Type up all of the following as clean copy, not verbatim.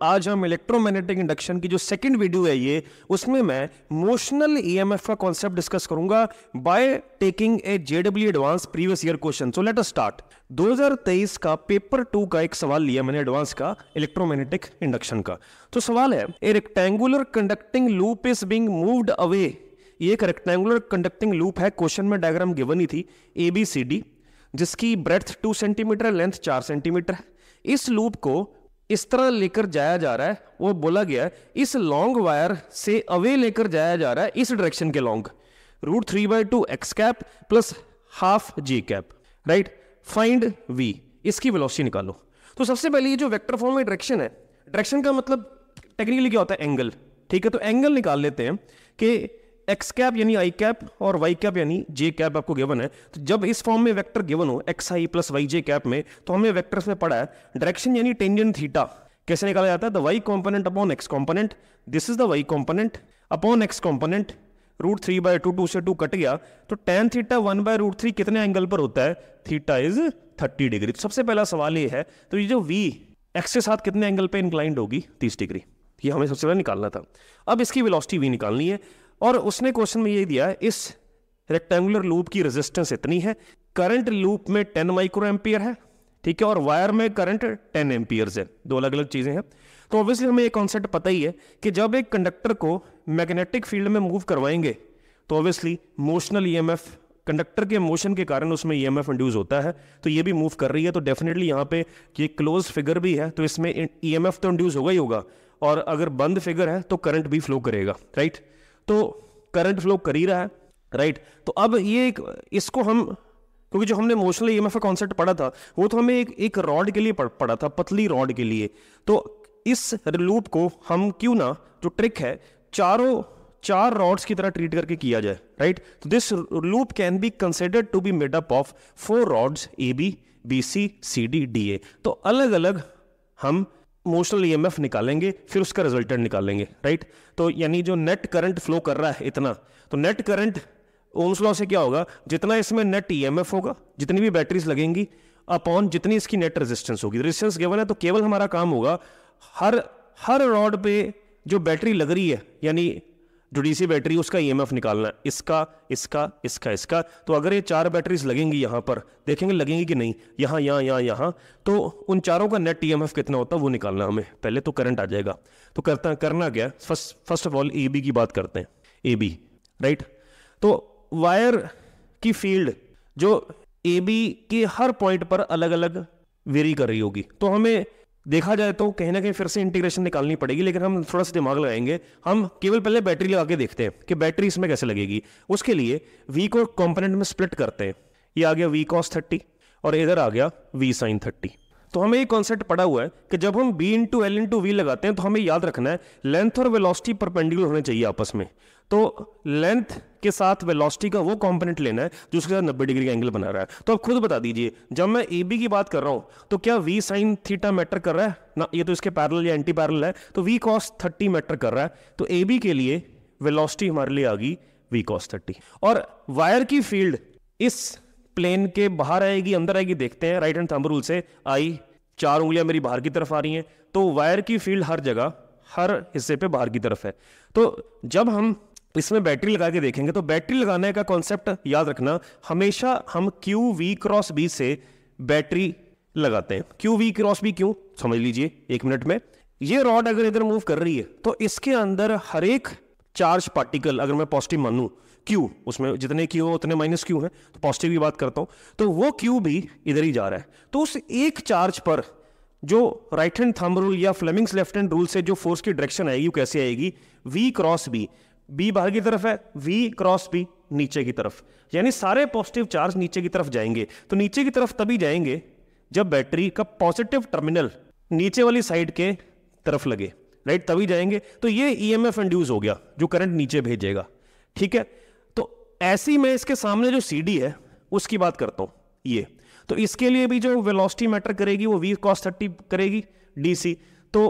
आज हम electromagnetic induction की जो सेकंड वीडियो है ये, उसमें मैं मोशनल ईएमएफ का कॉन्सेप्ट डिस्कस करूंगा by taking a JW advance previous year question. So let us start. 2023 का पेपर 2 का एक सवाल लिया मैंने एडवांस का इलेक्ट्रोमैग्नेटिक इंडक्शन का। तो सवाल है, ए rectangular conducting loop is being moved away. ये एक रेक्टेंगुलर कंडक्टिंग लूप है, क्वेश्चन में डायग्राम गिवन ही थी ABCD, जिसकी ब्रेड्थ 2 सेंटीमीटर, लेंथ 4 सेंटीमीटर है। इस लूप को इस तरह लेकर जाया जा रहा है, वो बोला गया है इस लॉन्ग वायर से अवे लेकर जाया जा रहा है इस डायरेक्शन के long, √3/2 x cap plus half g cap, right. Find v, इसकी वेलोसिटी निकालो। तो सबसे पहले ये जो वेक्टर फॉर्म में डायरेक्शन है, डायरेक्शन का मतलब टेक्निकली क्या होता है, एंगल, ठीक है। तो एंगल निकाल लेते हैं कि एक्स कैप यानी आई कैप और वाई कैप यानी जे कैप आपको गिवन है। तो जब इस फॉर्म में वेक्टर गिवन हो एक्स आई प्लस वाई जे कैप में, तो हमने वेक्टर्स में पढ़ा है डायरेक्शन यानी टेंजेंट थीटा कैसे निकाला जाता है। The Y component upon X component, this is the Y component upon X component, √3/2, 2 से 2 कट गया, तो tan थीटा 1/√3 कितने एंगल पर होता है, थीटा इज 30 डिग्री। तो सबसे पहला सवाल ये है, तो ये जो v एक्स के साथ कितने एंगल पे इंक्लाइंड होगी, 30 डिग्री, ये हमें सबसे पहले निकालना था। अब इसकी वेलोसिटी v निकालनी है, और उसने क्वेश्चन में ये दिया है इस रेक्टेंगुलर लूप की रेजिस्टेंस इतनी है, करंट लूप में 10 माइक्रो एम्पियर है, ठीक है, और वायर में करंट 10 एम्पियर्स है, दो अलग अलग चीजें हैं। तो ऑब्वियसली हमें एक कॉन्सेप्ट पता ही है कि जब एक कंडक्टर को मैग्नेटिक फील्ड में मूव करवाएंगे तो ऑब्वियसली मोशनल ईएमएफ, कंडक्टर के मोशन के कारण उसमें ईएमएफ इंड्यूस होता है। तो ये भी मूव कर रही है, तो डेफिनेटली यहाँ पे ये क्लोज फिगर भी है, तो इसमें ईएमएफ तो इंड्यूस होगा ही होगा, और अगर बंद फिगर है तो करंट भी फ्लो करेगा, राइट। तो करंट फ्लो कर ही रहा है, राइट। तो अब ये इसको हम, क्योंकि जो हमने मोशनल ईएमएफ का कॉन्सेप्ट पढ़ा था वो तो हमें एक रॉड के लिए पढ़ा था, पतली रॉड के लिए। तो इस लूप को हम क्यों ना, जो ट्रिक है, चार रॉड्स की तरह ट्रीट करके किया जाए, राइट। तो this loop can be considered to be made up of 4 rods AB, BC, CD, DA। तो अलग अलग हम मोशनल ईएमएफ निकालेंगे, फिर उसका रिजल्टेंट निकालेंगे, राइट। तो यानी जो नेट करंट फ्लो कर रहा है इतना, तो नेट करंट ओम्स लॉ से क्या होगा, जितना इसमें नेट ईएमएफ होगा, जितनी भी बैटरीज लगेंगी, अपॉन जितनी इसकी नेट रेजिस्टेंस होगी। रेजिस्टेंस गिवन है, तो केवल हमारा काम होगा हर रॉड पे जो बैटरी लग रही है, यानी जो डीसी बैटरी, उसका ईएमएफ निकालना है, इसका। तो अगर ये 4 बैटरीज लगेंगी, यहाँ पर देखेंगे लगेंगी कि नहीं, यहाँ, तो उन चारों का नेट ईएमएफ कितना होता है वो निकालना हमें। पहले तो करंट आ जाएगा, तो करना क्या, फर्स्ट ऑफ ऑल AB की बात करते हैं, AB, राइट। तो वायर की फील्ड जो AB के हर पॉइंट पर अलग अलग वेरी कर रही होगी, तो हमें देखा जाए तो कहीं ना कहीं फिर से इंटीग्रेशन निकालनी पड़ेगी, लेकिन हम थोड़ा सा दिमाग लगाएंगे। हम केवल पहले बैटरी लगा के देखते हैं कि बैटरी इसमें कैसे लगेगी। उसके लिए V को कंपोनेंट में स्प्लिट करते हैं, ये आ गया V cos 30 और इधर आ गया V sin 30। तो हमें एक कॉन्सेप्ट पड़ा हुआ है कि जब हम B × L × V लगाते हैं तो हमें याद रखना है लेंथ और वेलोसिटी परपेंडिकुलर होने चाहिए आपस में। तो लेंथ के साथ वेलोसिटी का वो कंपोनेंट लेना है जो उसके साथ 90 डिग्री का एंगल बना रहा है। तो अब खुद बता दीजिए, जब मैं AB की बात कर रहा हूं तो क्या V sin थीटा मैटर कर रहा है ना, ये तो इसके पैरेलल या एंटी पैरेलल है, तो V cos 30 मैटर कर रहा है। तो AB के लिए वेलोसिटी हमारे लिए आ गई V cos 30, और वायर की फील्ड इस प्लेन के बाहर आएगी अंदर आएगी, देखते हैं राइट हैंड थंब रूल से। आई 4 उंगलियां मेरी बाहर की तरफ आ रही हैं, तो वायर की फील्ड हर जगह हर हिस्से पे बाहर की तरफ है। तो जब हम इसमें बैटरी लगा के देखेंगे तो बैटरी लगाने का कॉन्सेप्ट याद रखना, हमेशा हम QV × B से बैटरी लगाते हैं। QV × B क्यों, समझ लीजिए 1 मिनट में। ये रॉड अगर इधर मूव कर रही है तो इसके अंदर हर एक चार्ज पार्टिकल, अगर मैं पॉजिटिव मानूं Q, उसमें जितने Q हो उतने -Q है, तो पॉजिटिव की बात करता हूं, तो वो Q भी इधर ही जा रहा है। तो उस एक चार्ज पर जो राइट हैंड थंब रूल या फ्लेमिंग्स लेफ्ट हैंड रूल से जो फोर्स की डायरेक्शन आएगी वो कैसे आएगी, V × B। B बाहर की तरफ है, V × B नीचे की तरफ, यानी सारे पॉजिटिव चार्ज नीचे की तरफ जाएंगे। तो नीचे की तरफ तभी जाएंगे जब बैटरी का पॉजिटिव टर्मिनल नीचे वाली साइड के तरफ लगे, राइट, तभी जाएंगे। तो ये ईएमएफ इंड्यूस हो गया जो करंट नीचे भेजेगा, ठीक है। तो ऐसी मैं इसके सामने जो CD है उसकी बात करता हूं, ये तो इसके लिए भी जो वेलोसिटी मैटर करेगी वो V cos 30 करेगी DC। तो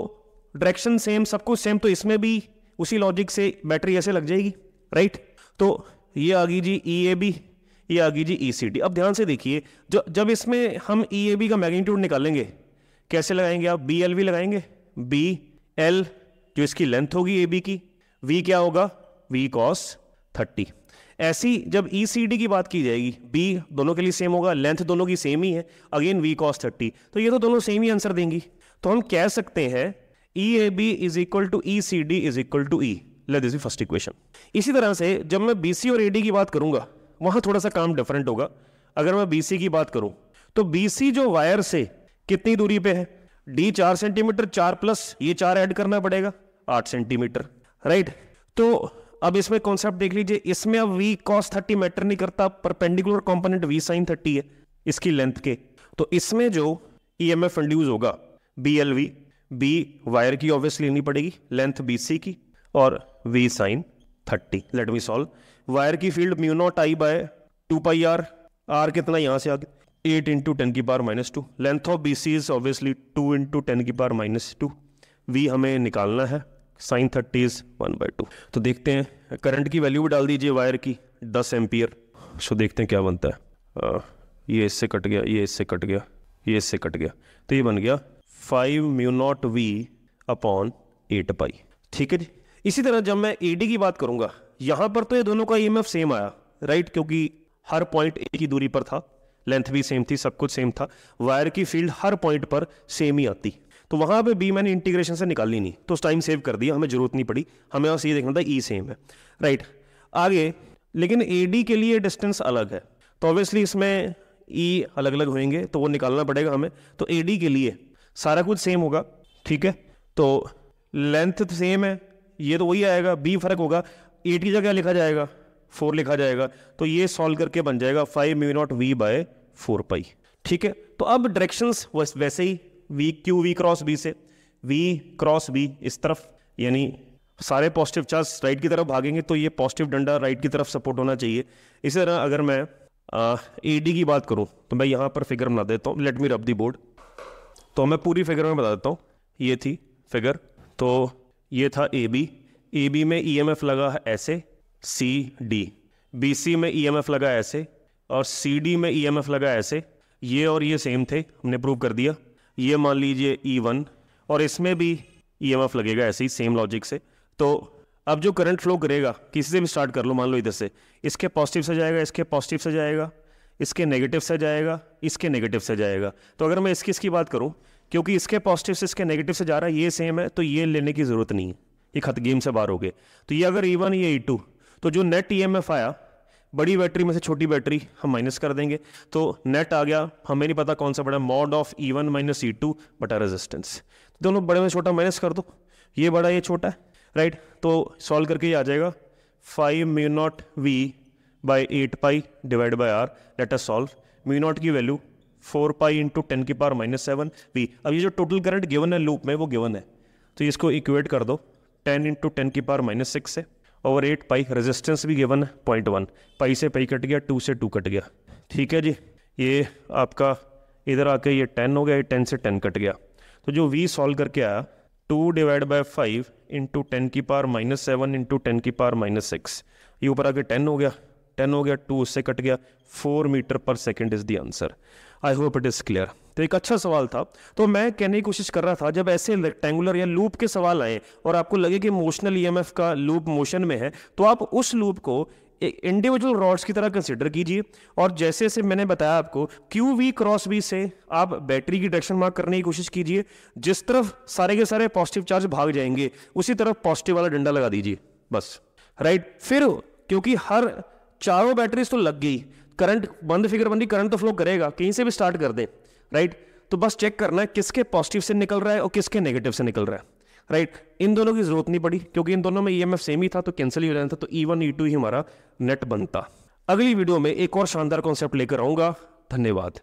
डायरेक्शन सेम, सब कुछ सेम, तो इसमें भी उसी लॉजिक से बैटरी ऐसे लग जाएगी, राइट। तो ये आ गई जी EAB, ये आ गई जी ECD। अब ध्यान से देखिए, जब इसमें हम EAB का मैग्नीट्यूड निकालेंगे कैसे लगाएंगे आप, BLV लगाएंगे, B L जो इसकी लेंथ होगी AB की, V क्या होगा, V cos 30। ऐसी जब ECD की बात की जाएगी, B दोनों के लिए सेम होगा, लेंथ दोनों की सेम ही है, अगेन V cos 30, तो ये तो दोनों सेम ही आंसर देंगी। तो हम कह सकते हैं EAB is equal to ECD is equal to E। Let this be first equation. इसी तरह से जब मैं BC और AD की बात करूंगा वहां थोड़ा सा काम डिफरेंट होगा। अगर मैं BC की बात करूं तो BC जो वायर से कितनी दूरी पे है, D 4 सेंटीमीटर, 4 प्लस ये 4 ऐड करना पड़ेगा 8 सेंटीमीटर, राइट। तो अब इसमें कॉन्सेप्ट देख लीजिए, इसमें अब V cos 30 मैटर नहीं करता, परपेंडिकुलर कंपोनेंट V sin 30 है इसकी लेंथ के, तो इसमें जो EMF इंड्यूस होगा BLV, B वायर की ऑब्वियसली लेनी पड़ेगी, लेंथ BC की और V sin 30। Let me solve. Wire की field mu naught I by 2 pi R, R कितना यहां से आगे 8 इंटू 10 की power -2, length of BC is obviously 2 into 10 की पावर -2, V हमें निकालना है, sin 30 इज 1/2। तो देखते हैं, करंट की वैल्यू भी डाल दीजिए वायर की 10 एम्पियर। सो देखते हैं क्या बनता है। ये इससे कट गया, ये इससे कट गया, ये इससे कट गया, तो ये बन गया 5 म्यू नॉट V अपॉन 8 पाई। ठीक है जी। इसी तरह जब मैं AD की बात करूंगा, यहां पर तो ये दोनों का EMF सेम आया, राइट, क्योंकि हर पॉइंट एक ही दूरी पर था, लेंथ भी सेम थी, सब कुछ सेम था, वायर की फील्ड हर पॉइंट पर सेम ही आती, तो वहां पे B मैंने इंटीग्रेशन से निकाली नहीं, तो उस टाइम सेव कर दिया, हमें जरूरत नहीं पड़ी, हमें बस ये देखना था E सेम है, राइट। आगे लेकिन AD के लिए डिस्टेंस अलग है, तो ऑब्वियसली इसमें E अलग अलग होंगे, तो वो निकालना पड़ेगा हमें। तो AD के लिए सारा कुछ सेम होगा, ठीक है, तो लेंथ सेम है, ये तो वही आएगा, B फर्क होगा, 8 की जगह लिखा जाएगा 4 लिखा जाएगा, तो ये सॉल्व करके बन जाएगा 5 म्यू नॉट V बाय 4 पाई। ठीक है, तो अब डायरेक्शंस वैसे ही V क्रॉस B से, V क्रॉस B इस तरफ, यानी सारे पॉजिटिव चार्ज राइट की तरफ भागेंगे, तो ये पॉजिटिव डंडा राइट की तरफ सपोर्ट होना चाहिए। इसी तरह अगर मैं AD की बात करूं तो मैं यहाँ पर फिगर बना देता हूँ, लेट मी रब दी बोर्ड, तो मैं पूरी फिगर में बता देता हूँ। ये थी फिगर, तो ये था AB में EMF लगा है ऐसे, CD, BC में EMF लगा ऐसे, और CD में EMF लगा ऐसे, ये और ये सेम थे, हमने प्रूव कर दिया। ये मान लीजिए E1, और इसमें भी EMF लगेगा ऐसे ही सेम लॉजिक से। तो अब जो करंट फ्लो करेगा, किसी से भी स्टार्ट कर लो, मान लो इधर से, इसके पॉजिटिव से जाएगा, इसके पॉजिटिव से जाएगा, इसके नेगेटिव से जाएगा, इसके नेगेटिव से जाएगा। तो अगर मैं इसकी बात करूं, क्योंकि इसके पॉजिटिव से इसके नेगेटिव से जा रहा है, ये सेम है, तो ये लेने की जरूरत नहीं है, ये खत गेम से बाहर हो गए। तो ये अगर E1 ये E2, तो जो नेट EMF आया बड़ी बैटरी में से छोटी बैटरी हम माइनस कर देंगे, तो नेट आ गया, हमें नहीं पता कौन सा बड़ा, mod of E1 minus E2 बटा रेजिस्टेंस, दोनों बड़े में छोटा माइनस कर दो, ये बड़ा ये छोटा है, राइट। तो सॉल्व करके ये आ जाएगा 5 mu naught V by 8 pi divide by R। Let us solve. Mu naught की वैल्यू 4 पाई इंटू 10 की पावर -7 V। अब ये जो टोटल करंट गिवन है लूप में, वो गिवन है, तो इसको इक्वेट कर दो 10 इंटू 10 की पावर -6 से, ओवर 8 पाई, रेजिस्टेंस भी गिवन है 0.1, पाई से पाई कट गया, 2 से 2 कट गया। ठीक है जी, ये आपका इधर आके ये 10 हो गया, 10 से 10 कट गया, तो जो V सॉल्व करके आया 2 डिवाइड बाई 5 इंटू 10 की पावर -7 इंटू 10 की पावर -6, ये ऊपर आके 10 हो गया, 10 हो गया, 2 उससे कट गया, 4 मीटर पर second is the answer. I hope it is clear. तो एक अच्छा सवाल था, तो मैं कहने की कोशिश कर रहा था, जब ऐसे रेक्टेंगुलर या लूप के सवाल आए और आपको लगे कि मोशनल EMF का लूप मोशन में है, तो आप उस लूप को इंडिविजुअल रॉड्स की तरह कंसिडर कीजिए, और जैसे जैसे मैंने बताया आपको QV क्रॉस B से आप बैटरी की डायरेक्शन मार्क करने की कोशिश कीजिए, जिस तरफ सारे के सारे पॉजिटिव चार्ज भाग जाएंगे उसी तरफ पॉजिटिव वाला डंडा लगा दीजिए बस, राइट। फिर क्योंकि हर चारों बैटरीज तो लग गई, करंट बंद फिगर बंदी, करंट तो फ्लो करेगा, कहीं से भी स्टार्ट कर दे, राइट। तो बस चेक करना है किसके पॉजिटिव से निकल रहा है और किसके नेगेटिव से निकल रहा है, राइट। इन दोनों की जरूरत नहीं पड़ी, क्योंकि इन दोनों में EMF सेम ही था, तो कैंसिल ही हो जाना था, तो E1 E2 ही हमारा नेट बनता। अगली वीडियो में एक और शानदार कॉन्सेप्ट लेकर आऊंगा। धन्यवाद।